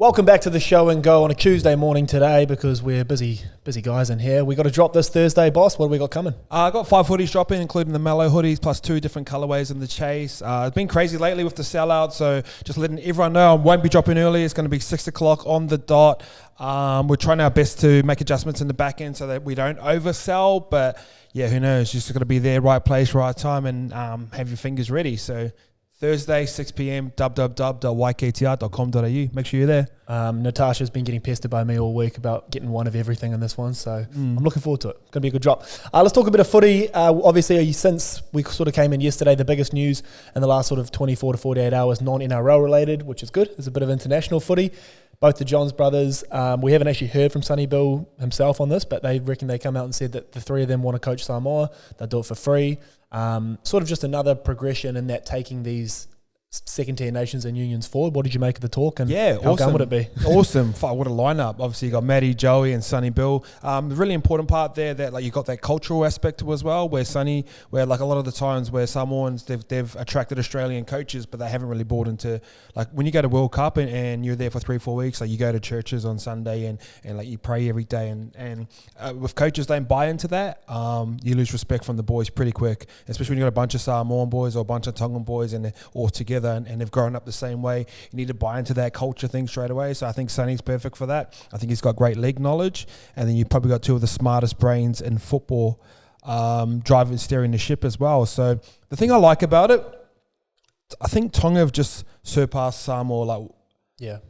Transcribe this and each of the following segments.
Welcome back to the show and go on a Tuesday morning today because we're busy guys in here. We got to drop this Thursday, boss. What do we got coming? I got 5 hoodies dropping, including the mellow hoodies, plus 2 different colorways in the chase. It's been crazy lately with the sellout, so just letting everyone know I won't be dropping early. It's going to be 6 o'clock on the dot. We're trying our best to make adjustments in the back end so that we don't oversell, but yeah, who knows? Just got to be there, right place, right time, and have your fingers ready. So Thursday, 6 p.m, www.yktr.com.au. Make sure you're there. Natasha's been getting pestered by me all week about getting one of everything in this one, so I'm looking forward to it. Going to be a good drop. Let's talk a bit of footy. Obviously, since we sort of came in yesterday, the biggest news in the last sort of 24 to 48 hours, non-NRL related, which is good. There's a bit of international footy. Both the Johns brothers, we haven't actually heard from Sonny Bill himself on this, but they reckon they come out and said that the three of them want to coach Samoa. They'll do it for free. Sort of just another progression in that taking these second-tier nations and unions forward. What did you make of the talk, and how gun would it be? Awesome. What a lineup. Obviously, you got Matty, Joey, and Sonny Bill. The really important part there that like you got that cultural aspect to as well, where like a lot of the times where Samoans, they've attracted Australian coaches, but they haven't really bought into, like when you go to World Cup and you're there for 3-4 weeks, like you go to churches on Sunday and like you pray every day, and with coaches don't buy into that, you lose respect from the boys pretty quick, especially when you got a bunch of Samoan boys or a bunch of Tongan boys and they're all together. And they've grown up the same way. You need to buy into that culture thing straight away. So I think Sonny's perfect for that. I think he's got great league knowledge. And then you've probably got 2 of the smartest brains in football steering the ship as well. So the thing I like about it, I think Tonga have just surpassed Samoa. It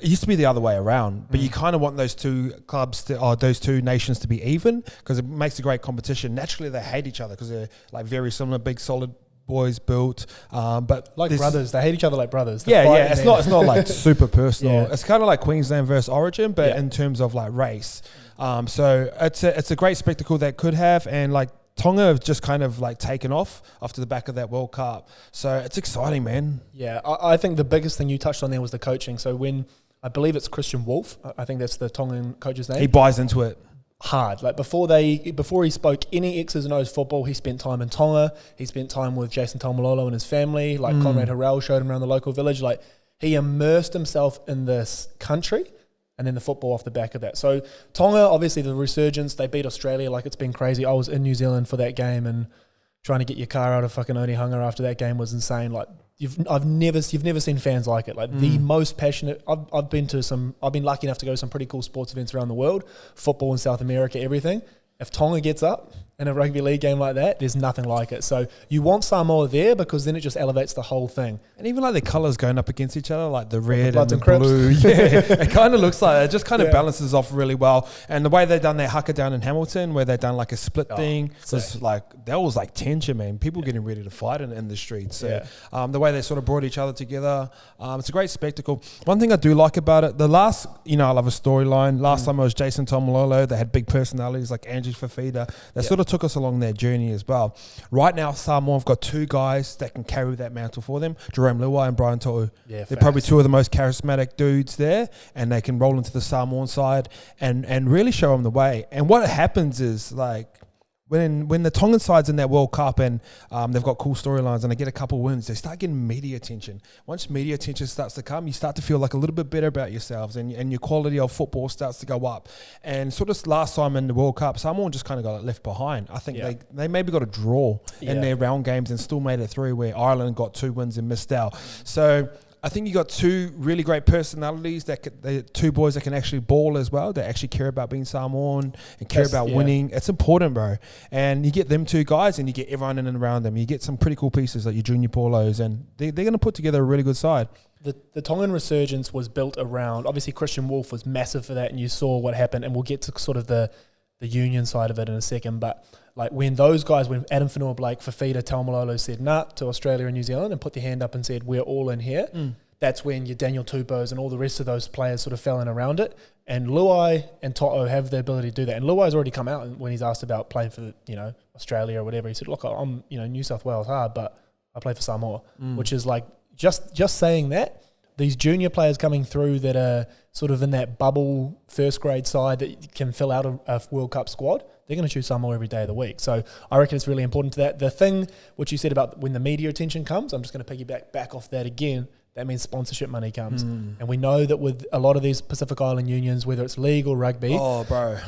used to be the other way around, but you kind of want those 2 clubs those 2 nations to be even, because it makes a great competition. Naturally, they hate each other because they're like very similar, big, solid boys built, but like brothers. They hate each other like brothers. It's not like super personal. Yeah. It's kind of like Queensland versus Origin, but in terms of like race. So it's a great spectacle that could have, and like Tonga have just kind of like taken off after the back of that World Cup. So it's exciting, man. Yeah, I think the biggest thing you touched on there was the coaching. So when I believe it's Christian Wolf, I think that's the Tongan coach's name. He buys into it hard. Like before he spoke any X's and O's football, he spent time in Tonga. He spent time with Jason Taumalolo and his family. Like Conrad Harrell showed him around the local village. Like he immersed himself in this country, and then the football off the back of that. So Tonga, obviously the resurgence, they beat Australia. Like it's been crazy. I was in New Zealand for that game, and trying to get your car out of fucking Onehunga after that game was insane. Like you've never seen fans like it. Like the most passionate. I've been lucky enough to go to some pretty cool sports events around the world, football in South America, everything. If Tonga gets up in a rugby league game like that, there's nothing like it. So you want Samoa there because then it just elevates the whole thing. And even like the colours going up against each other, like the red and the blue. Yeah, it kind of looks like it just kind of balances off really well. And the way they done that haka down in Hamilton, where they done like a split thing, was like, that was like tension, man. People getting ready to fight in the streets. So the way they sort of brought each other together, it's a great spectacle. One thing I do like about it, I love a storyline. Last time it was Jason Taumalolo. They had big personalities like Andrew Fafita. They sort of took us along their journey as well. Right now, Samoa have got 2 guys that can carry that mantle for them, Jerome Luai and Brian To'u. They're probably 2 of the most charismatic dudes there, and they can roll into the Samoan side and really show them the way. And what happens is, like, when the Tongan side's in that World Cup and they've got cool storylines and they get a couple wins, they start getting media attention. Once media attention starts to come, you start to feel like a little bit better about yourselves, and your quality of football starts to go up. And sort of last time in the World Cup, Samoa just kind of got left behind. I think they maybe got a draw in their round games and still made it through, where Ireland got 2 wins and missed out. So I think you got 2 really great personalities, 2 boys that can actually ball as well, that actually care about being Samoan and care about winning. It's important, bro. And you get them 2 guys and you get everyone in and around them. You get some pretty cool pieces like your Junior Paulos, and they're going to put together a really good side. The Tongan resurgence was built around, obviously Christian Wolf was massive for that, and you saw what happened, and we'll get to sort of the union side of it in a second, but like when Adam Fanua-Blake, Fafita, Taumalolo said nah to Australia and New Zealand and put their hand up and said we're all in here, that's when your Daniel Tupos and all the rest of those players sort of fell in around it. And Luai and To'o have the ability to do that. And Luai's already come out when he's asked about playing for Australia or whatever. He said, look, I'm New South Wales hard, but I play for Samoa, which is like just saying that. These junior players coming through that are sort of in that bubble first grade side that can fill out a World Cup squad, they're going to choose Samoa every day of the week. So I reckon it's really important to that. The thing which you said about when the media attention comes, I'm just going to piggyback back off that again. that means sponsorship money comes. And we know that with a lot of these Pacific Island unions, whether it's league or rugby,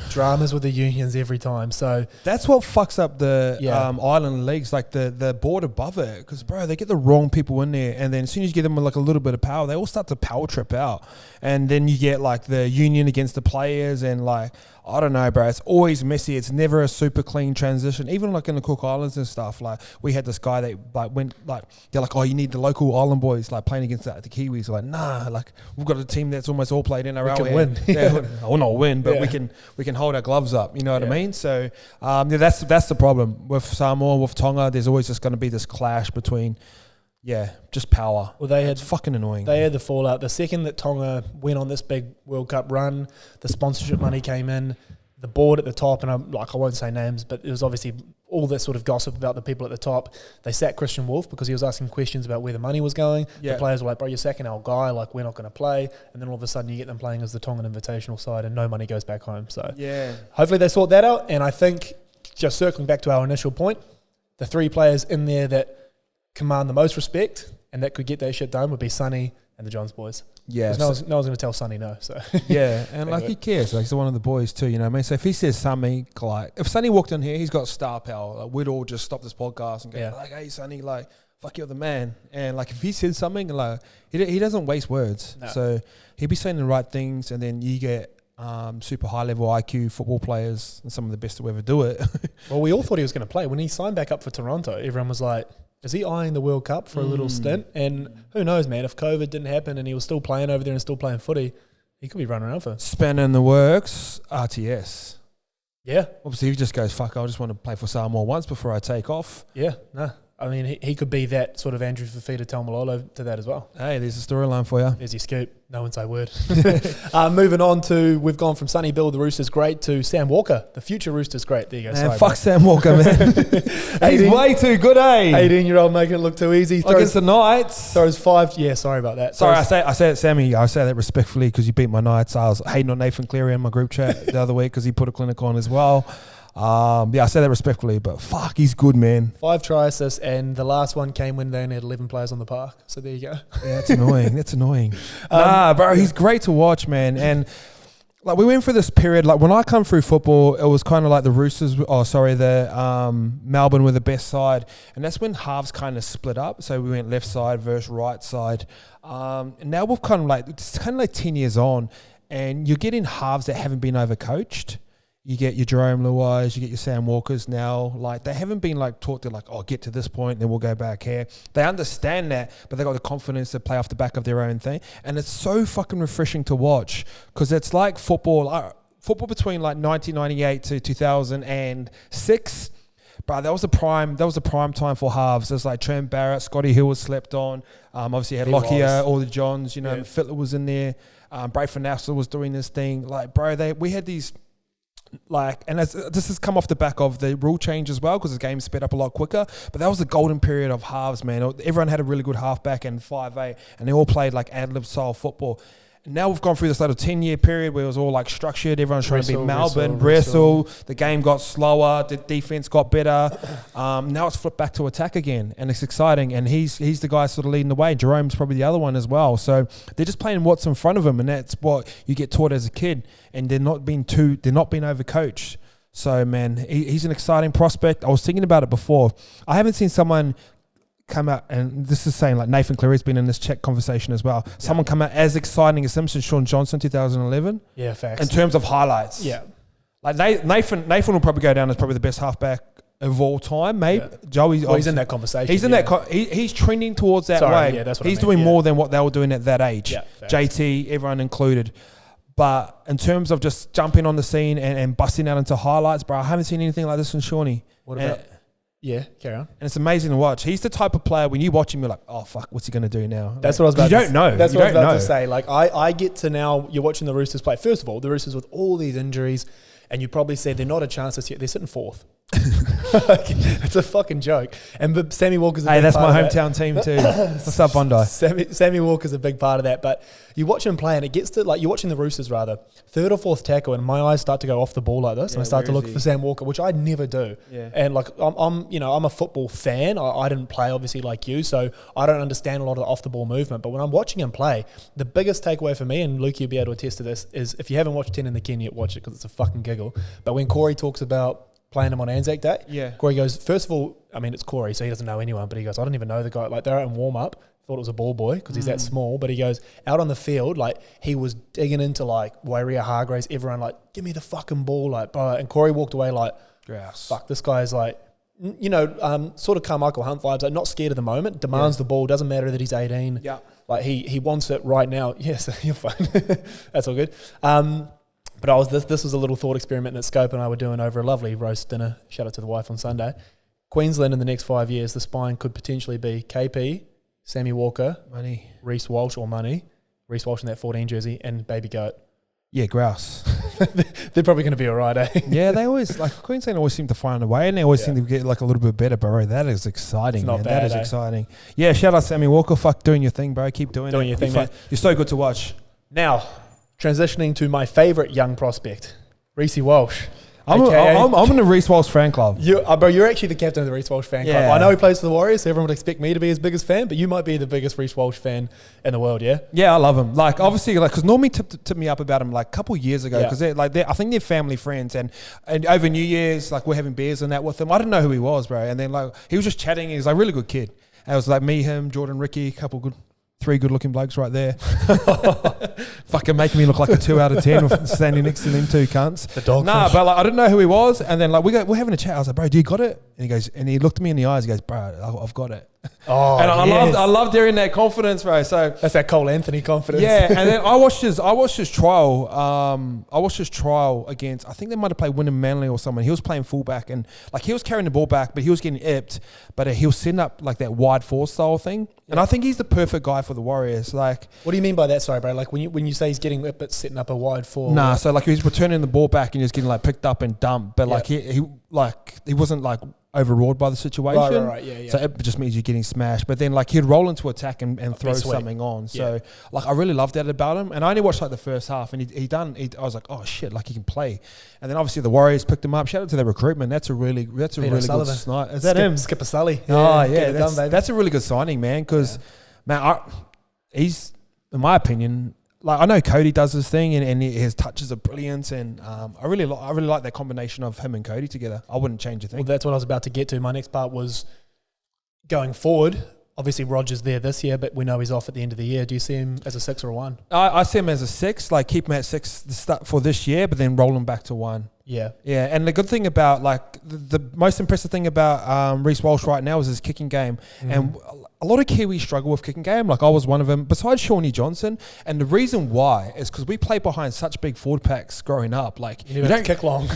dramas with the unions every time. So that's what fucks up the island leagues, like the board above it. Because, bro, they get the wrong people in there. And then as soon as you give them like a little bit of power, they all start to power trip out. And then you get like the union against the players and like, I don't know, bro. It's always messy. It's never a super clean transition. Even like in the Cook Islands and stuff, like we had this guy that like went like, they're like, oh, you need the local island boys like playing against the Kiwis. Like, nah, like we've got a team that's almost all played NRL. We can win. Well, not win, but we can hold our gloves up. You know what I mean? So that's the problem with Samoa, with Tonga. There's always just going to be this clash between. Yeah, just power. Well, it's fucking annoying. They had the fallout. The second that Tonga went on this big World Cup run, the sponsorship money came in, the board at the top, and I won't say names, but it was obviously all this sort of gossip about the people at the top. They sacked Christian Wolf because he was asking questions about where the money was going. Yeah. The players were like, bro, you're sacking our guy, like we're not going to play. And then all of a sudden you get them playing as the Tongan Invitational side and no money goes back home. So hopefully they sort that out. And I think, just circling back to our initial point, the 3 players in there that command the most respect and that could get that shit done would be Sonny and the Johns boys. Yeah, no one's going to tell Sonny no. So yeah, and like he cares, like he's one of the boys too. You know what I mean? So if he says something like, if Sonny walked in here, he's got star power. Like, we'd all just stop this podcast and go like, "Hey, Sonny, like fuck, you're the man." And like if he says something, like he doesn't waste words. No. So he'd be saying the right things, and then you get super high level IQ football players and some of the best to ever do it. Well, we all thought he was going to play when he signed back up for Toronto. Everyone was like, is he eyeing the World Cup for a little stint? And who knows, man, if COVID didn't happen and he was still playing over there and still playing footy, he could be running around for. Spanner in the works, RTS. Yeah. Obviously, he just goes, fuck, I just want to play for Samoa once before I take off. Yeah, no. I mean, he could be that sort of Andrew Fafita Taumalolo to that as well. Hey, there's a storyline for you. There's your scoop. No one say a word. Moving on to, we've gone from Sonny Bill, the Roosters great, to Sam Walker, the future Roosters great. There you go. Man, sorry, fuck Sam Walker, man. He's way too good, eh? 18-year-old making it look too easy. Against the Knights. Throws 5. Yeah, sorry about that. Sorry, I say it, Sammy. I say that respectfully because you beat my Knights. I was hating on Nathan Cleary in my group chat the other week because he put a clinic on as well. I say that respectfully, but fuck, he's good, man. 5 try assists, and the last one came when they only had 11 players on the park. So there you go. Yeah, that's annoying. That's annoying. Bro, he's great to watch, man. And like we went through this period, like when I come through football, it was kind of like the Roosters. Melbourne were the best side, and that's when halves kind of split up. So we went left side versus right side. And now we've kind of like it's kind of like 10 years on, and you're getting halves that haven't been overcoached. You get your Jerome Luais, you get your Sam Walkers now. Like, they haven't been, like, taught to, like, oh, get to this point, then we'll go back here. They understand that, but they got the confidence to play off the back of their own thing. And it's so fucking refreshing to watch because it's like football. Football between, like, 1998 to 2006. Bro, that was the prime time for halves. There's like Trent Barrett, Scotty Hill was slept on. Obviously, you had Lockyer, all the Johns, you know, Fittler was in there. Brayford Nassau was doing this thing. Like, bro, we had these... Like, and this has come off the back of the rule change as well because the game sped up a lot quicker. But that was the golden period of halves, man. Everyone had a really good halfback and 5'8", and they all played like ad-lib style football. And now we've gone through this little 10-year period where it was all like structured. Everyone's trying to be Melbourne, wrestle. The game got slower. The defense got better. Now it's flipped back to attack again, and it's exciting. And he's the guy sort of leading the way. Jerome's probably the other one as well. So they're just playing what's in front of them, and that's what you get taught as a kid. And they're not being overcoached. So man, he's an exciting prospect. I was thinking about it before. I haven't seen someone come out, and this is saying like Nathan Cleary's been in this Czech conversation as well. Someone come out as exciting as Simpson, Sean Johnson, 2011. Yeah, facts. In terms of highlights. Yeah. Like Nathan will probably go down as probably the best halfback of all time, mate. Yeah. Joey, he's in that conversation. He's in that. He's trending towards that way. Yeah, that's what he's doing more than what they were doing at that age. Yeah, JT, everyone included. But in terms of just jumping on the scene and busting out into highlights, bro, I haven't seen anything like this from Shawnee. What about? Yeah, carry on. And it's amazing to watch. He's the type of player, when you watch him, you're like, oh, fuck, what's he going to do now? That's what I was about to say. You don't know. That's what I was about to say. Like, I get to now, you're watching the Roosters play. First of all, the Roosters with all these injuries, and you probably said they're not a chance this year. They're sitting 4th. It's a fucking joke. But Sammy Walker's a big that's part my of hometown team too. What's up, Bondi? Sammy Walker's a big part of that. But you watch him play and it gets to, like, you're watching the Roosters rather, third or fourth tackle and my eyes start to go off the ball like this and I start to look for Sam Walker, which I never do. Yeah. And like, I'm a football fan. I didn't play obviously like you, so I don't understand a lot of the off the ball movement. But when I'm watching him play, the biggest takeaway for me, and Luke, you'll be able to attest to this, is if you haven't watched 10 in the Ken yet, watch it because it's a fucking giggle. But when Corey talks about playing him on Anzac Day, Corey goes, first of all, I mean, it's Corey, so he doesn't know anyone, but he goes, I don't even know the guy. Like, they're out in warm-up, thought it was a ball boy because he's that small, but he goes, out on the field, like, he was digging into, like, Wairia Hargraves, everyone, like, give me the fucking ball, like, bro. And Corey walked away like, fuck, this guy's like, you know, sort of Carmichael Hunt vibes, like, not scared of the moment, demands the ball, doesn't matter that he's 18. Yeah. Like, he wants it right now. Yes, you're fine. That's all good. But this was a little thought experiment that Scope and I were doing over a lovely roast dinner. Shout out to the wife on Sunday. Queensland in the next 5 years, the spine could potentially be KP, Sammy Walker, Money, Reece Walsh or Money, Reece Walsh in that 14 jersey, and Baby Goat. Yeah, grouse. They're probably going to be all right, eh? Yeah, they always, like, Queensland always seem to find a way and they always seem to get, like, a little bit better, bro. That is exciting, man. Bad, that is exciting. Yeah, shout out Sammy Walker. Fuck doing your thing, bro. Keep doing your thing, man. You're so good to watch. Now, transitioning to my favourite young prospect, Reece Walsh. I'm in the Reece Walsh fan club. Bro, you're actually the captain of the Reece Walsh fan club. I know he plays for the Warriors, so everyone would expect me to be his biggest fan, but you might be the biggest Reece Walsh fan in the world, yeah? Yeah, I love him. Like, obviously, like, because Normie tipped me up about him like a couple years ago, because I think they're family friends, and over New Year's, like, we're having beers and that with him. I didn't know who he was, bro, and then, like, he was just chatting. He was like a really good kid. And it was like me, him, Jordan, Ricky, three good-looking blokes right there. Fucking making me look like a 2 out of 10 standing next to them two cunts. The dogfish. Nah, but like, I didn't know who he was. And then like we're having a chat. I was like, bro, do you got it? And he goes, and he looked at me in the eyes. He goes, bro, I've got it. Oh, and I loved hearing that confidence, bro. So that's that Cole Anthony confidence. Yeah, and then I watched his trial. I watched his trial against, I think they might have played Wynnum Manly or someone. He was playing fullback and like he was carrying the ball back, but he was getting ipped. But he was setting up like that wide four style thing. And I think he's the perfect guy for the Warriors. Like, what do you mean by that? Sorry, bro. Like when you say he's getting ipped, but setting up a wide four. Nah, so like he's returning the ball back and he's getting like picked up and dumped. But like he wasn't like overawed by the situation. Right, yeah. So it just means you're getting smashed. But then like he'd roll into attack and throw something on. So like I really loved that about him. And I only watched like the first half and I was like, oh shit, like he can play. And then obviously the Warriors picked him up. Shout out to their recruitment. That's a really good sign. Is that him? Skipper Sully. Oh yeah, that's a really good signing, man. Because man, he's, in my opinion, like I know Cody does his thing and his touches are brilliant, and I really like that combination of him and Cody together. I wouldn't change a thing. Well, that's what I was about to get to. My next part was going forward. Obviously, Roger's there this year, but we know he's off at the end of the year. Do you see him as a 6 or a 1? I see him as a 6, like keep him at 6 to start for this year, but then roll him back to 1. Yeah. And the good thing about, like, the most impressive thing about Reece Walsh right now is his kicking game. Mm-hmm. And a lot of Kiwis struggle with kicking game. Like, I was one of them, besides Shawnee Johnson. And the reason why is because we play behind such big forward packs growing up. Like, you don't kick long.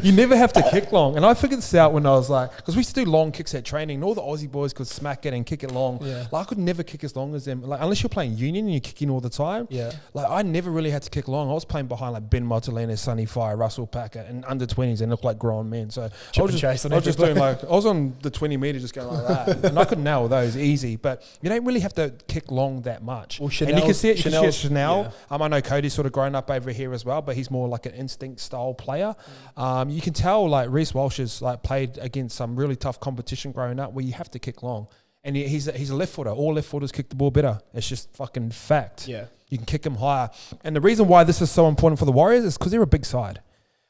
You never have to kick long. And I figured this out when I was like, because we used to do long kicks at training, and all the Aussie boys could smack it and kick it long. Yeah. Like, I could never kick as long as them. Like, unless you're playing union and you're kicking all the time. Yeah. Like, I never really had to kick long. I was playing behind like Ben Mottolina, Sonny Fire, Russell Packer, and under 20s and looked like grown men. So I was just doing like, I was on the 20 metre just going like that. And I could nail those easy. But you don't really have to kick long that much. Well, and you can see it. Chanel. Yeah. I know Cody's sort of grown up over here as well, but he's more like an instinct style player. You can tell like Reece Walsh has like played against some really tough competition growing up where you have to kick long. And he's a left footer. All left footers kick the ball better. It's just fucking fact. Yeah. You can kick him higher. And the reason why this is so important for the Warriors is because they're a big side.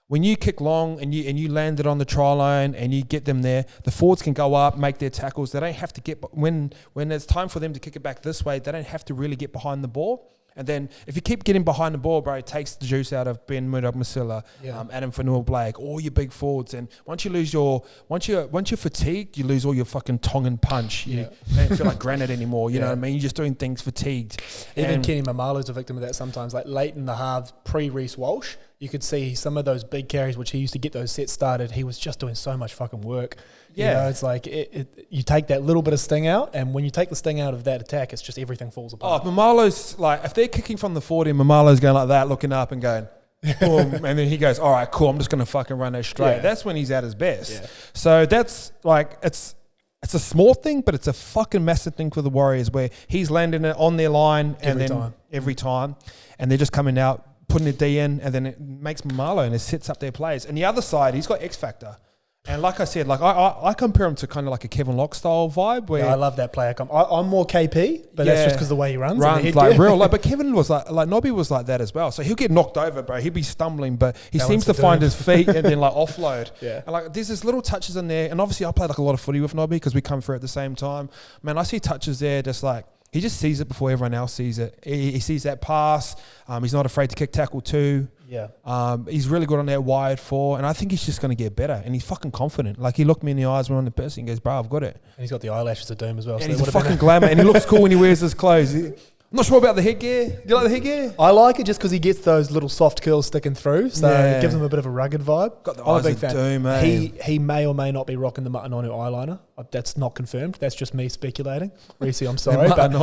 When you kick long and you land it on the try line and you get them there, the forwards can go up, make their tackles. They don't have to get, when it's time for them to kick it back this way, they don't have to really get behind the ball. And then if you keep getting behind the ball, bro, it takes the juice out of Ben Murdoch-Masila, Adam Fanua-Blake, all your big forwards. And once you're fatigued, you lose all your fucking Tongan punch. You don't feel like granite anymore. You know what I mean? You're just doing things fatigued. Even Kenny Mamalo's a victim of that sometimes. Like late in the halves, pre-Reece Walsh, you could see some of those big carries, which he used to get those sets started. He was just doing so much fucking work. Yeah. You know, it's like you take that little bit of sting out, and when you take the sting out of that attack, it's just everything falls apart. Oh, Mamalo's like, if they're kicking from the 40 and Mamalo's going like that, looking up and going, Boom, and then he goes, all right, cool, I'm just going to fucking run that straight. Yeah. That's when he's at his best. Yeah. So that's like, it's a small thing, but it's a fucking massive thing for the Warriors where he's landing it on their line every time. And they're just coming out, putting a D in, and then it makes Malo and it sets up their plays. And the other side, he's got X Factor. And like I said, like I compare him to kind of like a Kevin Locke style vibe. Where I love that player. I'm more KP, but that's just because the way he runs like real. Like, but Kevin was like Nobby was like that as well. So he'll get knocked over, bro. He'll be stumbling, but he seems to find his feet and then like offload. Yeah. And like there's this little touches in there. And obviously I played like a lot of footy with Nobby because we come through at the same time. Man, I see touches there just like, he just sees it before everyone else sees it. He sees that pass. He's not afraid to kick tackle too. Yeah. He's really good on that wired 4, and I think he's just going to get better. And he's fucking confident. Like he looked me in the eyes when on the person and goes, "Bro, I've got it." And he's got the eyelashes of doom as well. And he's a fucking glamour, and he looks cool when he wears his clothes. I'm not sure about the headgear. Do you like the headgear? I like it just because he gets those little soft curls sticking through, so it gives him a bit of a rugged vibe. Got the eyes of doom, eh? He may or may not be rocking the Mutton-Onu eyeliner. That's not confirmed. That's just me speculating. Reese, I'm sorry, but that's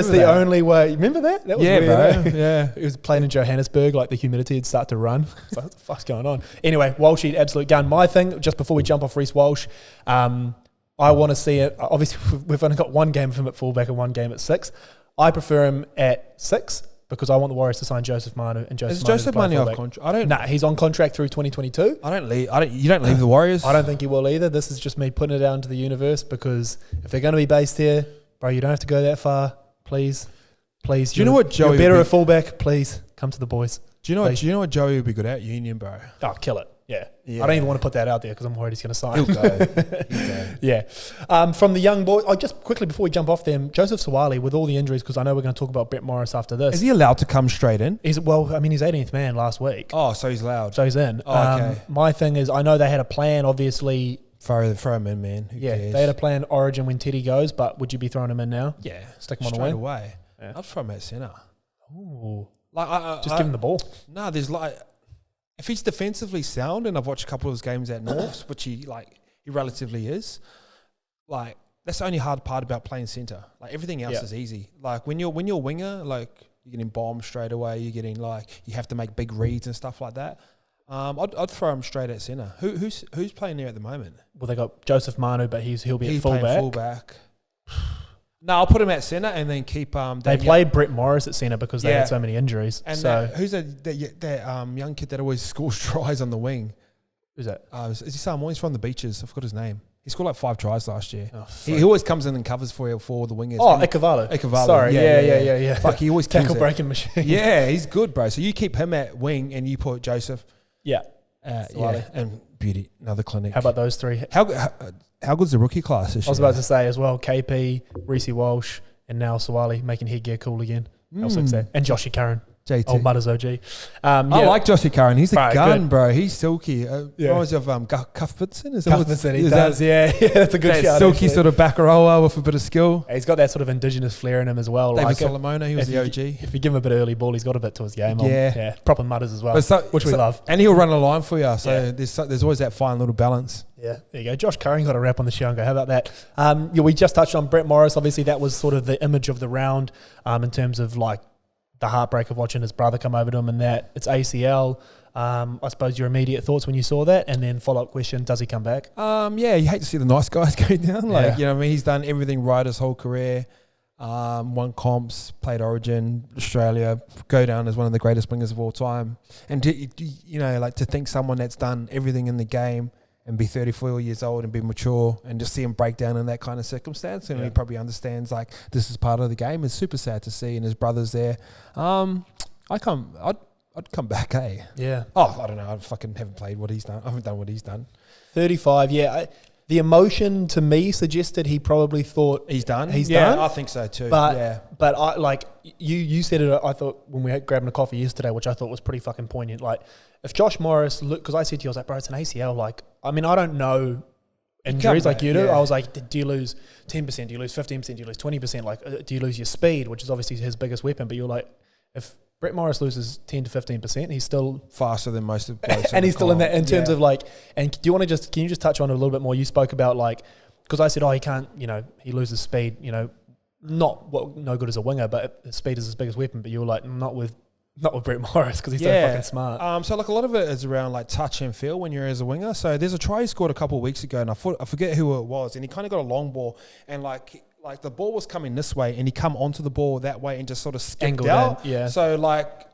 the only way. Remember that? That was weird, bro. Yeah, he was playing in Johannesburg, like the humidity had started to run. It's like, what the fuck's going on? Anyway, Walshy, absolute gun. My thing, just before we jump off Reece Walsh, I want to see it. Obviously, we've only got one game of him at fullback and one game at 6. I prefer him at 6 because I want the Warriors to sign Joseph Manu and Joseph. Is Joseph Manu off contract? Nah, he's on contract through 2022. You don't leave the Warriors. I don't think he will either. This is just me putting it out into the universe because if they're going to be based here, bro, you don't have to go that far. Please. Do you know what Joey? You're better at fullback. Please come to the boys. Do you know what Joey would be good at? Union, bro. Oh, kill it. Yeah. I don't even want to put that out there because I'm worried he's going to sign. He'll go. Yeah. From the young boy, just quickly before we jump off them, Joseph Sawali, with all the injuries, because I know we're going to talk about Brett Morris after this. Is he allowed to come straight in? He's 18th man last week. Oh, so he's allowed. So he's in. Oh, okay. My thing is, I know they had a plan, obviously. Throw him in, man. Who cares? They had a plan Origin when Teddy goes, but would you be throwing him in now? Yeah. Stick him on straight a wing? away. Yeah. I'd throw him at centre. Ooh. Like, just give him the ball. No, there's like... If he's defensively sound, and I've watched a couple of his games at Norths, which he relatively is, like that's the only hard part about playing centre. Like everything else is easy. Like when you're winger, like you're getting bombed straight away. You're getting you have to make big reads and stuff like that. I'd throw him straight at centre. Who's playing there at the moment? Well, they got Joseph Manu, but he'll be at fullback. Playing fullback. No, I'll put him at centre and then keep. They played Brett Morris at centre because they had so many injuries. And who's that young kid that always scores tries on the wing? Who's that? Is he Samoa? He's from the Beaches. I forgot his name. He scored like 5 tries last year. Oh, he always comes in and covers for the wingers. Oh, Ekavalo. Sorry, yeah. Fuck, he always tackle breaking machine. Yeah, he's good, bro. So you keep him at wing and you put Joseph. Yeah. And Beauty, another clinic. How about those three? How good's the rookie class this year? I was about to say as well, KP, Reece Walsh, and now Sawali making headgear cool again. And Joshy Curran. JT. Old Mutters OG. I like Joshy Curran. He's a gun, good. bro. He's silky. Reminds you of Cuthbertson? Cuthbertson, he does. Yeah, that's a good shout. Silky actually. Sort of back rower with a bit of skill. He's got that sort of indigenous flair in him as well. David Solomona, he was the OG. If you give him a bit of early ball, he's got a bit to his game. Yeah. Proper Mutters as well, which we love. And he'll run a line for you. So there's always that fine little balance. Yeah, there you go. Josh Curran got a wrap on the show and go, how about that? We just touched on Brett Morris. Obviously, that was sort of the image of the round in terms of the heartbreak of watching his brother come over to him and that. It's ACL. I suppose your immediate thoughts when you saw that, and then follow-up question, does he come back? You hate to see the nice guys go down. You know what I mean? He's done everything right his whole career. Won comps, played Origin, Australia, go down as one of the greatest wingers of all time. And to think someone that's done everything in the game and be 34 years old and be mature and just see him break down in that kind of circumstance, and he probably understands this is part of the game. It's super sad to see, and his brother's there. I'd come back, eh? Yeah. Oh, I don't know. I fucking haven't played what he's done. I haven't done what he's done. 35, the emotion to me suggested he probably thought he's done. Done. I think so too. But I you said it. I thought when we had grabbing a coffee yesterday, which I thought was pretty fucking poignant. If Josh Morris because I said to you, I was like, bro, it's an ACL. I don't know injuries like you do. I was like, do you lose 10%? Do you lose 15%? Do you lose 20%? Do you lose your speed, which is obviously his biggest weapon? But you're like, if Brett Morris loses 10 to 15%, he's still faster than most of the players. And he's still in that in terms of and do you want to can you just touch on it a little bit more? You spoke about because I said, he can't, he loses speed, no good as a winger, but speed is his biggest weapon. But you were like, not with Not with Brett Morris because he's so fucking smart. So like a lot of it is around like touch and feel when you're as a winger. So there's a try he scored a couple of weeks ago, and I forget who it was, and he kind of got a long ball, and like the ball was coming this way, and he come onto the ball that way and just sort of skipped out. Yeah. So like,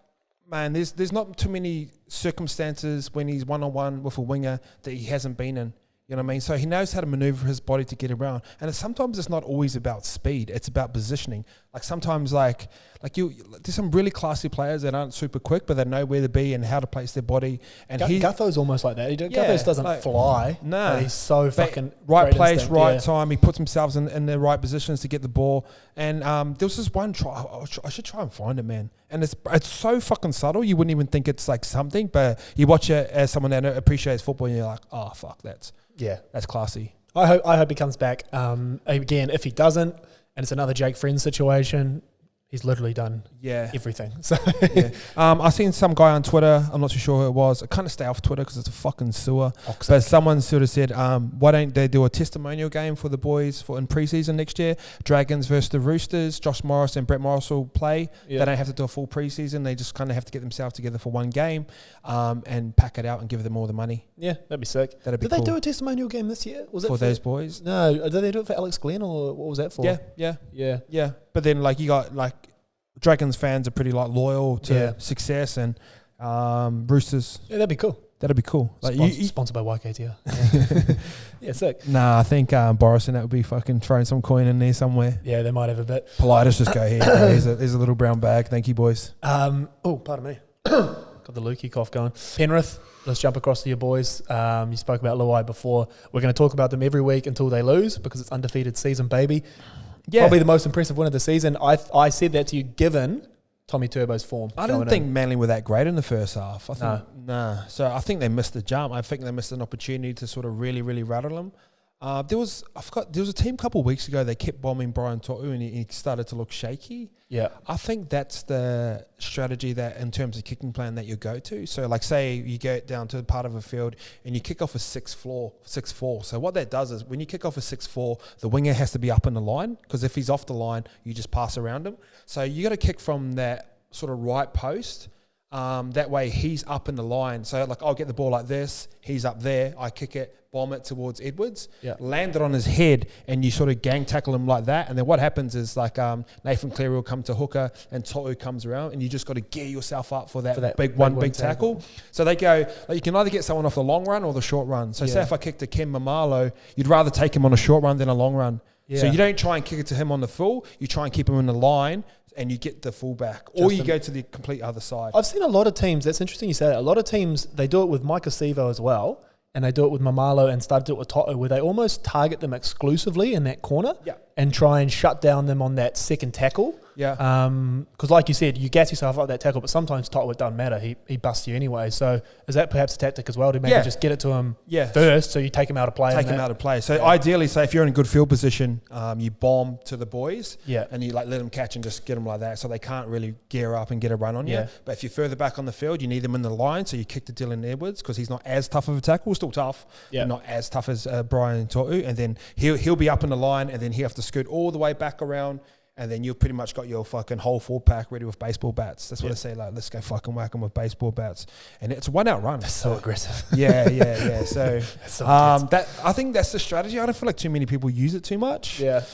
man, there's not too many circumstances when he's one-on-one with a winger that he hasn't been in. You know what I mean? So he knows how to maneuver his body to get around. And sometimes it's not always about speed. It's about positioning. Like sometimes there's some really classy players that aren't super quick, but they know where to be and how to place their body. And Gutho's almost like that. Gutho doesn't fly. No. But he's so fucking right place, instinct, right time. He puts himself in the right positions to get the ball. And there was this one try. I should try and find it, man. And it's so fucking subtle. You wouldn't even think it's like something, but you watch it as someone that appreciates football and you're like, oh, fuck, that's classy. I hope he comes back. Again, if he doesn't, and it's another Jake Friend situation, he's literally done everything. So I seen some guy on Twitter. I'm not too sure who it was. I kind of stay off Twitter because it's a fucking sewer. But someone sort of said, why don't they do a testimonial game for the boys in preseason next year? Dragons versus the Roosters. Josh Morris and Brett Morris will play. Yeah. They don't have to do a full preseason. They just kind of have to get themselves together for one game and pack it out and give them all the money. Yeah, that'd be sick. Did they do a testimonial game this year? Was it for those boys? No, did they do it for Alex Glenn or what was that for? Yeah. But then like you got like Dragons fans are pretty like loyal to success and Roosters. Yeah, that'd be cool. That'd be cool. Like sponsored by YKTR. Yeah, sick. Nah, I think Boris and that would be fucking throwing some coin in there somewhere. Yeah, they might have a bit. Politis just go here. Here's a little brown bag. Thank you, boys. Oh, pardon me. Got the Lukey cough going. Penrith, let's jump across to your boys. You spoke about Luai before. We're going to talk about them every week until they lose because it's undefeated season, baby. Yeah. Probably the most impressive win of the season. I said that to you given Tommy Turbo's form. I didn't think Manly were that great in the first half. So I think they missed the jump. I think they missed an opportunity to sort of really, really rattle them. There was a team a couple of weeks ago, they kept bombing Brian To'u and he started to look shaky. Yeah. I think that's the strategy that in terms of kicking plan that you go to. So like say you go down to a part of a field and you kick off a 6-4. So what that does is when you kick off a 6-4, the winger has to be up in the line because if he's off the line, you just pass around him. So you got to kick from that sort of right post. That way he's up in the line. So like I'll get the ball like this, he's up there, I kick it, bomb it towards Edwards, land it on his head, and you sort of gang tackle him like that. And then what happens is like Nathan Cleary will come to hooker and To'u comes around, and you just got to gear yourself up for that big tackle. So they go, like you can either get someone off the long run or the short run. So say if I kicked to Ken Mamalo, you'd rather take him on a short run than a long run. Yeah. So you don't try and kick it to him on the full, you try and keep him in the line, and you get the fullback, or you go to the complete other side. I've seen a lot of teams, that's interesting you say that, a lot of teams, they do it with Micah Sivo as well, and they do it with Mamalo and start to do it with To'o, where they almost target them exclusively in that corner and try and shut down them on that second tackle. Yeah. Because like you said, you gas yourself up that tackle, but sometimes To'o, it doesn't matter. He busts you anyway. So is that perhaps a tactic as well to maybe just get it to him first so you take him out of play? So ideally, say if you're in a good field position, you bomb to the boys and you like let them catch and just get them like that so they can't really gear up and get a run on you. But if you're further back on the field, you need them in the line, so you kick to Dylan Edwards because he's not as tough of a tackle, still tough, but not as tough as Brian To'u, and then he'll be up in the line and then he'll have to scoot all the way back around. And then you've pretty much got your fucking whole full pack ready with baseball bats. That's what I say, like, let's go fucking whack them with baseball bats. And it's a one-out run. That's so aggressive. Yeah. So, I think that's the strategy. I don't feel like too many people use it too much. Yeah.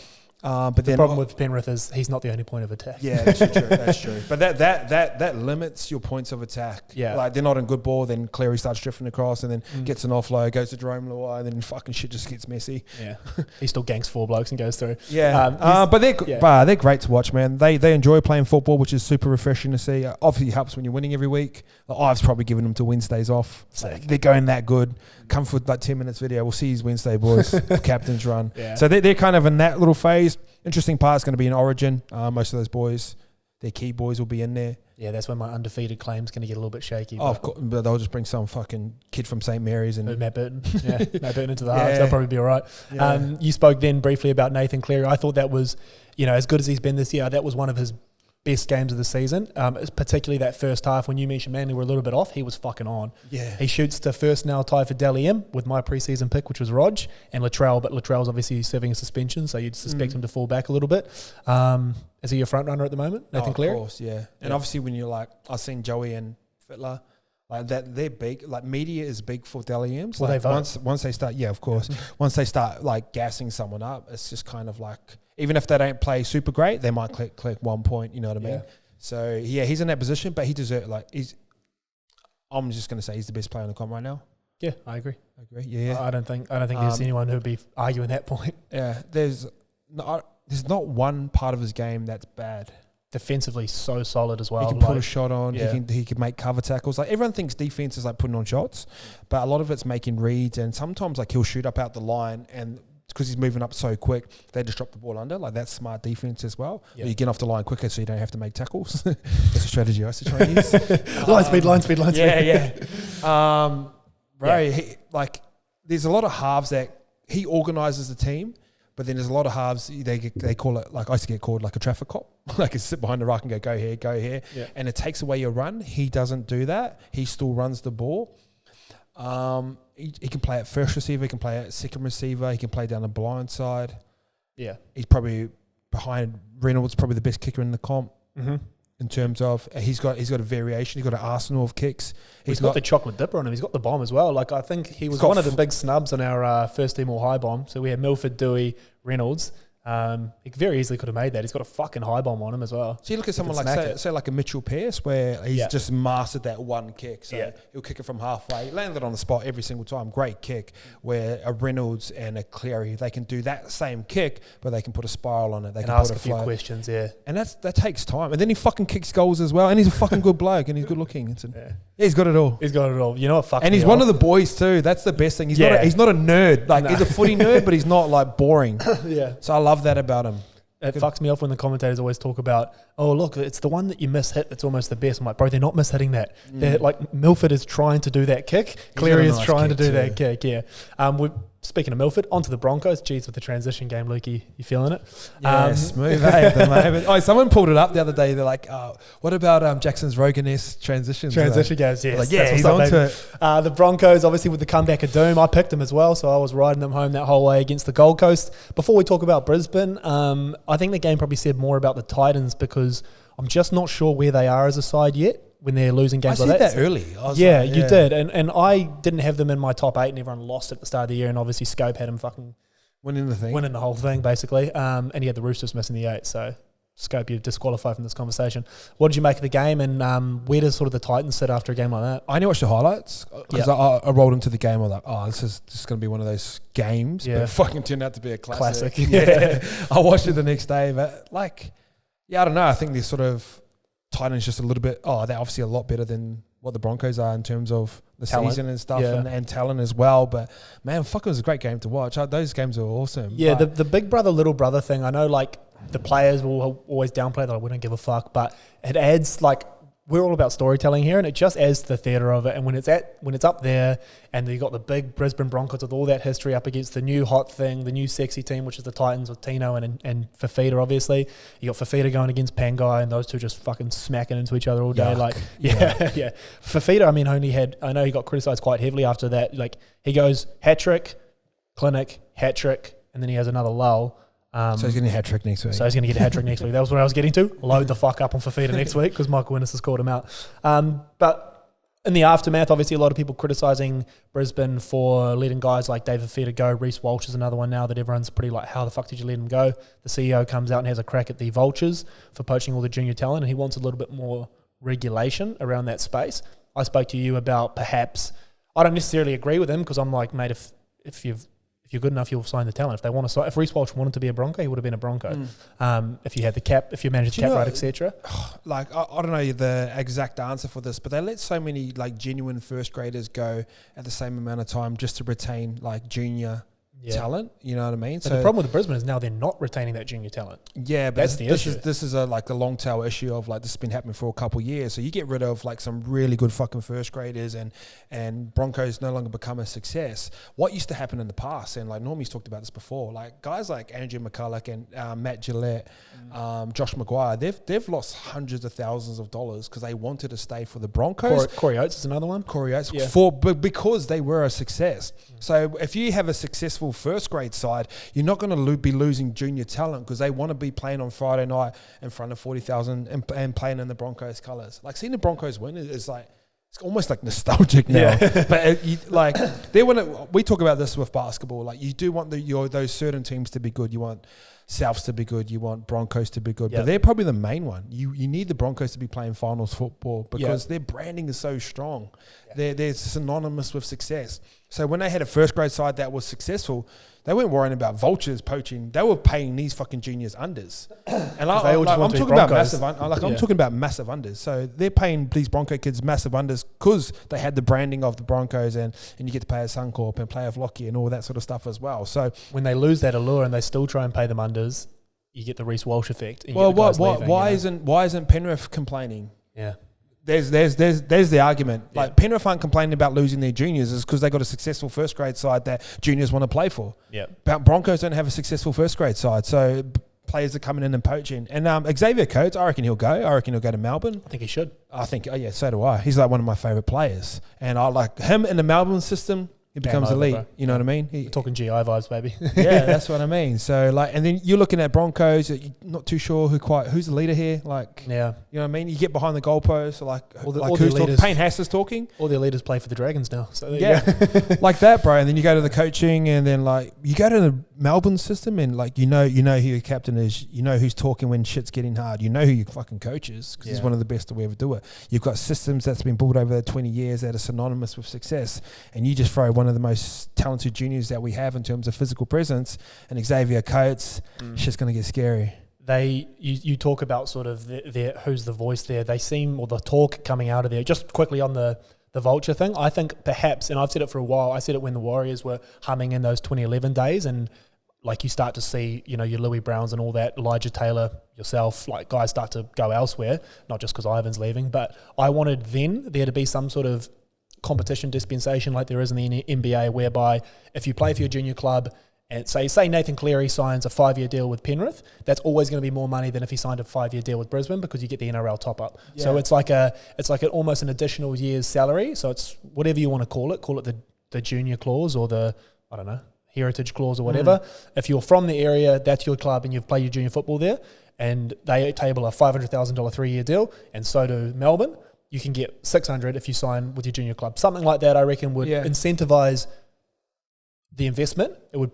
But the problem with Penrith is he's not the only point of attack. Yeah, that's true. But that limits your points of attack. Yeah. Like they're not in good ball, then Cleary starts drifting across and then gets an offload, goes to Jerome Luai, and then fucking shit just gets messy. Yeah. He still ganks 4 blokes and goes through. Yeah. But they're great to watch, man. They enjoy playing football, which is super refreshing to see. Obviously it helps when you're winning every week. I've probably given them to Wednesdays off. Like, they're going that good. Come for like 10 minutes video. We'll see you Wednesday, boys. Captain's run. Yeah. So they're kind of in that little phase. Interesting part's going to be in Origin. Most of those boys, their key boys will be in there. Yeah, that's when my undefeated claim's going to get a little bit shaky. Oh, of course, but they'll just bring some fucking kid from St. Mary's and Matt Burton. Yeah, Matt Burton into the halves. They'll probably be all right. Yeah. You spoke then briefly about Nathan Cleary. I thought that was, as good as he's been this year, that was one of his best games of the season, particularly that first half when you mentioned Manly were a little bit off. He was fucking on. Yeah. He shoots to first now tie for Dally M with my preseason pick, which was Rog and Latrell, but Latrell's obviously serving a suspension, so you'd suspect him to fall back a little bit. Is he your front runner at the moment, Nathan Cleary? Of course, yeah. And obviously when you're like, I've seen Joey and Fittler, like that, they're big. Like media is big for Dally M's. Well, like they vote. once they start, of course. Once they start like gassing someone up, it's just kind of like, even if they don't play super great, they might click 1 point. You know what I mean? Yeah. So yeah, he's in that position, but he deserves I'm just going to say he's the best player on the comp right now. Yeah, I agree. Yeah. I don't think there's anyone who'd be arguing that point. Yeah, there's not one part of his game that's bad. Defensively, so solid as well. He can put a shot on. Yeah. He can make cover tackles. Like everyone thinks defense is like putting on shots, but a lot of it's making reads, and sometimes like he'll shoot up out the line, and because he's moving up so quick, they just drop the ball under. Like that's smart defense as well. Yep. You get off the line quicker, so you don't have to make tackles. That's a strategy I used to try and use. line speed. Yeah. There's a lot of halves that he organises the team. But then there's a lot of halves, they call it, like I used to get called like a traffic cop. Like I sit behind the ruck and go here. Yeah. And it takes away your run. He doesn't do that. He still runs the ball. He can play at first receiver. He can play at second receiver. He can play down the blind side. Yeah. He's probably behind Reynolds, probably the best kicker in the comp. Mm-hmm. In terms of he's got a variation. He's got an arsenal of kicks. He's got the chocolate dipper on him. He's got the bomb as well. Like I think he was one of the big snubs on our first team all high bomb. So we had Milford, Dewey, Reynolds. He very easily could have made that. He's got a fucking high bomb on him as well. So you look at someone like say like a Mitchell Pearce, where he's just mastered that one kick. So he'll kick it from halfway, landed on the spot every single time. Great kick. Where a Reynolds and a Cleary, they can do that same kick, but they can put a spiral on it. They can ask put a few questions, and that takes time. And then he fucking kicks goals as well. And he's a fucking good bloke, and he's good looking. He's got it all. You know what fucks me And he's one of the boys too. That's the best thing. He's not a nerd. Like he's a footy nerd, but he's not like boring. Yeah. So I love that about him. It fucks me off when the commentators always talk about, oh, look, it's the one that you miss-hit that's almost the best. I'm like, bro, they're not miss-hitting that. They're like, Milford is trying to do that kick. Cleary is trying to do that kick, yeah. Speaking of Milford, onto the Broncos. Jeez, with the transition game, Lukey, you feeling it? Yeah, smooth, at the moment. Oh, someone pulled it up the other day. They're like, what about Jackson's Rogan-esque transitions? Transition games, yes. Like, he's onto it. The Broncos, obviously, with the comeback of Doom, I picked them as well, so I was riding them home that whole way against the Gold Coast. Before we talk about Brisbane, I think the game probably said more about the Titans because I'm just not sure where they are as a side yet when they're losing games like that. I said that early. You did. And I didn't have them in my top 8 and everyone lost at the start of the year, and obviously Scope had him fucking winning the whole thing, basically. And he had the Roosters missing the 8, so Scope, you're disqualified from this conversation. What did you make of the game, and where does sort of the Titans sit after a game like that? I only watched the highlights because I rolled into the game. I was like, this is going to be one of those games. But it fucking turned out to be a classic. Yeah. I watched it the next day, but I don't know. I think they're sort of Titans just a little bit, they're obviously a lot better than what the Broncos are in terms of the talent. Season and stuff and talent as well. But, man, fuck, it was a great game to watch. Those games are awesome. Yeah, the big brother, little brother thing, I know, like, the players will always downplay that, we don't give a fuck, but it adds, like, we're all about storytelling here, and it just adds to the theatre of it. And when it's up there, and you got the big Brisbane Broncos with all that history up against the new hot thing, the new sexy team, which is the Titans with Tino and Fafita, obviously. You got Fafita going against Pangai, and those two just fucking smacking into each other all day. Yuck. Fafita, I mean, I know he got criticised quite heavily after that. Like, he goes hat-trick, clinic, hat-trick, and then he has another lull. So he's getting a hat-trick next week. So he's going to get a hat-trick next week. That was what I was getting to. Load the fuck up on Fafita next week because Michael Innes has called him out. But in the aftermath, obviously a lot of people criticising Brisbane for letting guys like David Fafita go. Reece Walsh is another one now that everyone's pretty like, how the fuck did you let him go? The CEO comes out and has a crack at the Vultures for poaching all the junior talent, and he wants a little bit more regulation around that space. I spoke to you about perhaps, I don't necessarily agree with him because I'm like, mate, if you're good enough, you'll sign the talent. If they want to sign, if Reece Walsh wanted to be a Bronco, he would have been a Bronco. If you had the cap, if you managed the cap right, etc. Like I don't know the exact answer for this, but they let so many like genuine first graders go at the same amount of time just to retain like junior talent. You know what I mean? So the problem with Brisbane is now they're not retaining that junior talent. Yeah, but that's the issue. This is a long tail issue of like this has been happening for a couple of years. So you get rid of like some really good fucking first graders and Broncos no longer become a success. What used to happen in the past, and like Normie's talked about this before, like guys like Andrew McCulloch and Matt Gillette, Josh Maguire, they've lost hundreds of thousands of dollars because they wanted to stay for the Broncos. Corey Oates is another one. Corey Oates, because they were a success. So if you have a successful first grade side, you're not going to be losing junior talent because they want to be playing on Friday night in front of 40,000 and playing in the Broncos colours. Like seeing the Broncos win is like, it's almost like nostalgic now. But we talk about this with basketball. Like you do want those certain teams to be good. You want Souths to be good. You want Broncos to be good. But they're probably the main one. You need the Broncos to be playing finals football because their branding is so strong. They're synonymous with success. So when they had a first grade side that was successful, they weren't worrying about vultures poaching. They were paying these fucking juniors unders. And I'm talking about massive. I'm talking about massive unders. So they're paying these Bronco kids massive unders because they had the branding of the Broncos, and you get to pay a Suncorp and play a Vlocky and all that sort of stuff as well. So when they lose that allure and they still try and pay them unders, you get the Reece Walsh effect. Well, why isn't Penrith complaining? Yeah. There's the argument. Like Penrith aren't complaining about losing their juniors is because they got a successful first grade side that juniors want to play for. Yeah. But Broncos don't have a successful first grade side, so players are coming in and poaching. And Xavier Coates, I reckon he'll go. I reckon he'll go to Melbourne. I think he should. I think, so do I. He's like one of my favourite players, and I like him in the Melbourne system. He becomes elite. Bro. You know what I mean? We're talking GI vibes, baby. Yeah, that's what I mean. So like, and then you're looking at Broncos. You're not too sure who's the leader here. Like, you know what I mean? You get behind the goalpost. Who's talking? Payne Haas is talking. All their leaders play for the Dragons now. So like that, bro. And then you go to the coaching, and then like you go to the Melbourne system, and like you know who your captain is. You know who's talking when shit's getting hard. You know who your fucking coach is because he's one of the best to ever do it. You've got systems that's been built over 20 years that are synonymous with success, and you just throw one of the most talented juniors that we have in terms of physical presence and Xavier Coates, shit's going to get scary. You talk about sort of who's the voice there. They seem, or the talk coming out of there, just quickly on the vulture thing, I think perhaps, and I've said it for a while, I said it when the Warriors were humming in those 2011 days, and like you start to see, your Louis Browns and all that, Elijah Taylor, yourself, like guys start to go elsewhere, not just because Ivan's leaving, but I wanted then there to be some sort of competition dispensation like there is in the NBA, whereby if you play for your junior club and say Nathan Cleary signs a 5-year deal with Penrith, that's always going to be more money than if he signed a 5-year deal with Brisbane because you get the NRL top up. Yeah. So it's like almost an additional year's salary. So it's whatever you want to call it the junior clause or the, I don't know, heritage clause or whatever. If you're from the area, that's your club and you've played your junior football there, and they table a $500,000 3-year deal, and so do Melbourne, you can get 600 if you sign with your junior club. Something like that, I reckon, would incentivize the investment. It would,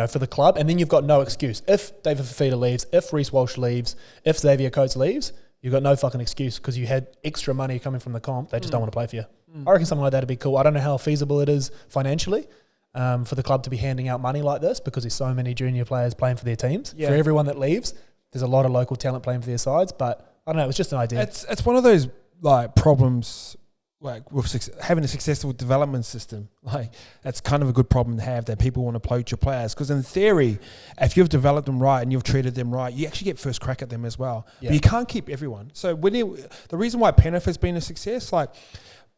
for the club. And then you've got no excuse. If David Fafita leaves, if Reece Walsh leaves, if Xavier Coates leaves, you've got no fucking excuse because you had extra money coming from the comp. They just don't want to play for you. I reckon something like that would be cool. I don't know how feasible it is financially for the club to be handing out money like this because there's so many junior players playing for their teams. Yeah. For everyone that leaves, there's a lot of local talent playing for their sides. But I don't know. It was just an idea. It's one of those like problems like with having a successful development system. Like that's kind of a good problem to have, that people want to poach your players, because in theory if you've developed them right and you've treated them right, you actually get first crack at them as well. But you can't keep everyone. So the reason why Penrith has been a success, like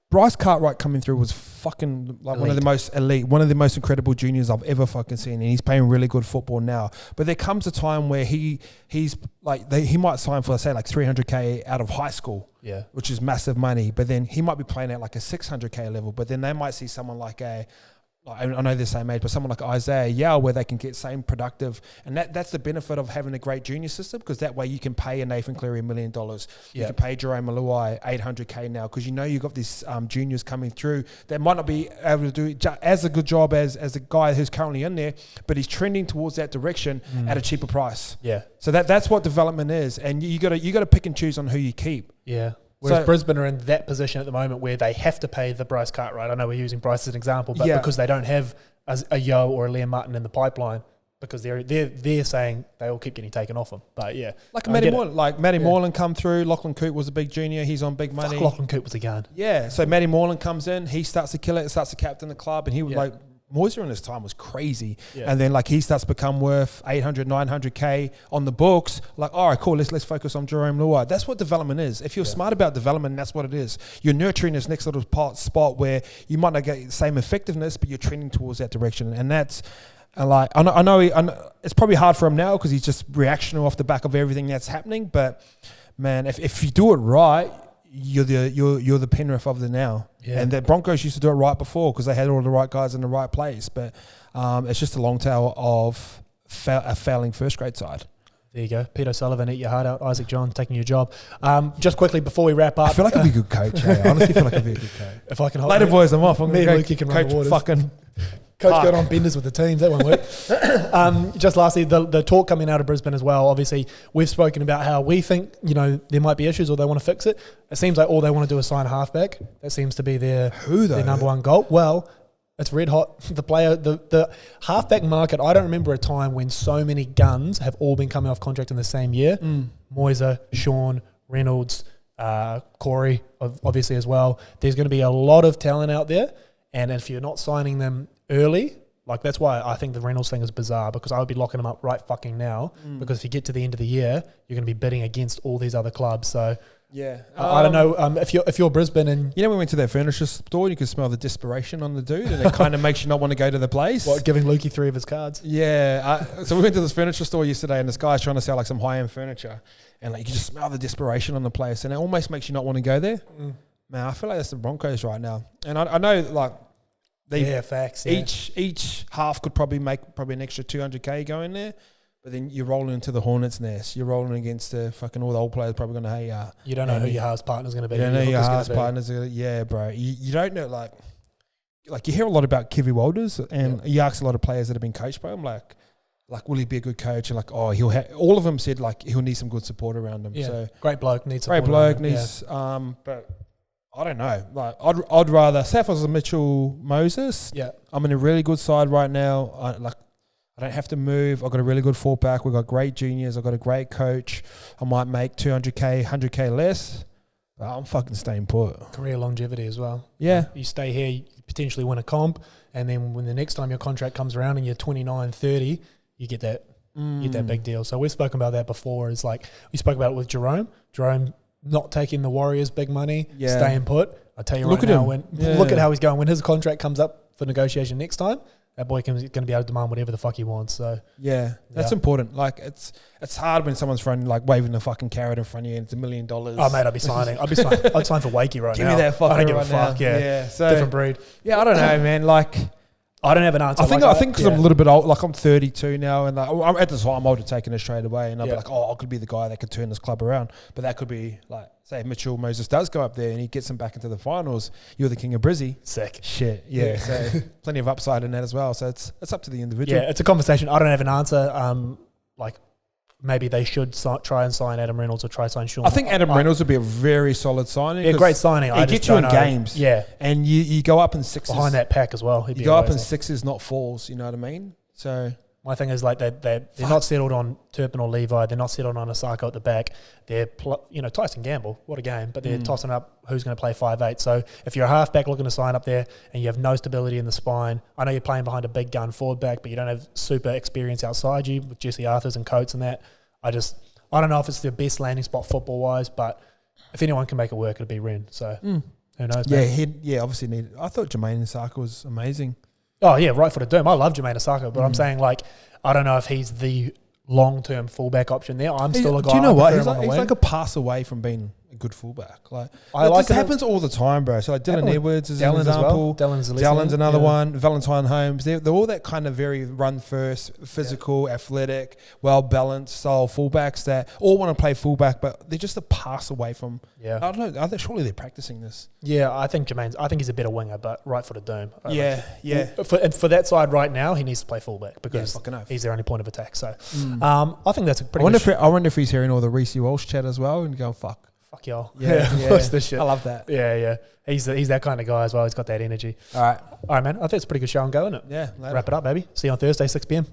Bryce Cartwright coming through was fucking like elite. One of the most elite, one of the most incredible juniors I've ever fucking seen, and he's playing really good football now. But there comes a time where he's like he might sign for, say, like $300K out of high school, which is massive money. But then he might be playing at like a $600K level. But then they might see someone like I know they're the same age, but someone like Isaiah Yao, where they can get same productive, and that's the benefit of having a great junior system, because that way you can pay a Nathan Cleary $1 million. You can pay Jerome Maluai $800K now, because you've got these juniors coming through that might not be able to do as a good job as the guy who's currently in there, but he's trending towards that direction at a cheaper price. Yeah. So that's what development is, and you got to pick and choose on who you keep. Yeah. Whereas Brisbane are in that position at the moment where they have to pay the Bryce Cartwright. I know we're using Bryce as an example, but because they don't have a Yo or a Liam Martin in the pipeline, because they're saying they all keep getting taken off them. But like Matty Moreland come through. Lachlan Coote was a big junior. He's on big money. Lachlan Coote was a gun. Yeah. So Matty Moreland comes in. He starts to kill it. Starts to captain the club, and he was like Moyes in his time was crazy. Yeah. And then like he starts to become worth 800, 900K on the books. Like, all right, cool, let's focus on Jerome Luai. That's what development is. If you're smart about development, that's what it is. You're nurturing this next little spot where you might not get the same effectiveness, but you're trending towards that direction. And that's, like, I know it's probably hard for him now because he's just reactionary off the back of everything that's happening. But man, if you do it right, you're the Penrith of the now. Yeah. And the Broncos used to do it right before because they had all the right guys in the right place. But it's just a long tail of a failing first grade side. There you go. Peter Sullivan, eat your heart out. Isaac John taking your job. Just quickly before we wrap up. I feel like I'd be a good coach. I honestly feel like I'd be a good coach. If I can hold later, boys, I'm off. I'm going to go coach fucking... Coach going on benders with the teams, that won't work. Just lastly, the talk coming out of Brisbane as well. Obviously, we've spoken about how we think, there might be issues or they want to fix it. It seems like all they want to do is sign a halfback. That seems to be their number one goal. Well, it's red hot. The halfback market, I don't remember a time when so many guns have all been coming off contract in the same year. Moiser, Sean, Reynolds, Corey, obviously as well. There's going to be a lot of talent out there. And if you're not signing them early, like that's why I think the Reynolds thing is bizarre, because I would be locking them up right fucking now. Because if you get to the end of the year, you're going to be bidding against all these other clubs. So yeah, I don't know if you're Brisbane and we went to that furniture store, and you could smell the desperation on the dude, and it kind of makes you not want to go to the place. What, giving Lukey 3 of his cards? Yeah. So we went to this furniture store yesterday, and this guy's trying to sell like some high end furniture, and like you can just smell the desperation on the place, and it almost makes you not want to go there. Man, I feel like that's the Broncos right now, and I know like. Facts. Each half could probably make an extra 200K going there, but then you're rolling into the Hornets' nest. You're rolling against the fucking all the old players. Probably going to you don't know who your halves partner's going to be. You don't know your halves partners. Yeah, bro. You don't know like you hear a lot about Kevy Walters, and you ask a lot of players that have been coached by him, like will he be a good coach? And like, he'll all of them said like he'll need some good support around him. Yeah, so great bloke needs support. But. I don't know. Like, I'd rather say if I was a Mitchell Moses. Yeah, I'm in a really good side right now. I don't have to move. I've got a really good fullback. We've got great juniors. I've got a great coach. I might make 200K, 100K less. But I'm fucking staying put. Career longevity as well. Yeah, you stay here, you potentially win a comp, and then when the next time your contract comes around and you're 29, 30, you get that. You get that big deal. So we've spoken about that before. It's like we spoke about it with Jerome. Not taking the Warriors' big money, staying put. I tell you look at how he's going. When his contract comes up for negotiation next time, that boy is going to be able to demand whatever the fuck he wants. So that's important. Like it's hard when someone's waving the fucking carrot in front of you and it's $1 million. Oh mate, I'd sign for Wakey right now. Give me that fucker. I don't give a fuck. Yeah. So different breed. Yeah, I don't know, man. Like. I don't have an answer. I think because I'm a little bit old, like I'm 32 now, and like, I'm at this time I'm older, taking it straight away, and I'll be like, I could be the guy that could turn this club around. But that could be like, say, if Mitchell Moses does go up there and he gets them back into the finals, you're the king of Brizzy. Sick. Shit. Yeah. So plenty of upside in that as well. So it's up to the individual. Yeah, it's a conversation. I don't have an answer. Maybe they should try and sign Adam Reynolds or try sign Sean. I think Adam Reynolds would be a very solid signing. Yeah, great signing. He gets you in games. Yeah. And you go up in sixes. Behind that pack as well. You go up in sixes, not fours. You know what I mean? So my thing is like they're not settled on Turpin or Levi. They're not settled on Asako at the back. They're Tyson Gamble, what a game, but they're tossing up who's going to play 5'8". So if you're a halfback looking to sign up there and you have no stability in the spine, I know you're playing behind a big gun forward back, but you don't have super experience outside you with Jesse Arthurs and Coates and that. I don't know if it's the best landing spot football wise, but if anyone can make it work, it'll be Ren. So who knows? Yeah, obviously needed. I thought Jermaine Asako was amazing. Oh yeah, right for the doom. I love Jermaine Asako, but I'm saying like I don't know if he's the long-term fullback option there. I'm still a guy. Do you know what? He's like a pass away from being a good fullback. Like this happens all the time, bro. So like Dylan Edwards is an example. Dylan's another one. Valentine Holmes. They're all that kind of very run first, physical, athletic, well balanced style fullbacks that all want to play fullback, but they're just a pass away from. Yeah, I don't know. Surely they're practicing this. Yeah, I think he's a better winger, but right foot of doom. Yeah. For that side right now, he needs to play fullback because he's their only point of attack. So I think that's a pretty. I wonder if he's hearing all the Reece Walsh chat as well and going fuck y'all. Yeah. What's this shit? I love that. Yeah. He's that kind of guy as well. He's got that energy. All right, man. I think it's a pretty good show and go, isn't it? Yeah. Later. Wrap it up, baby. See you on Thursday, 6 p.m.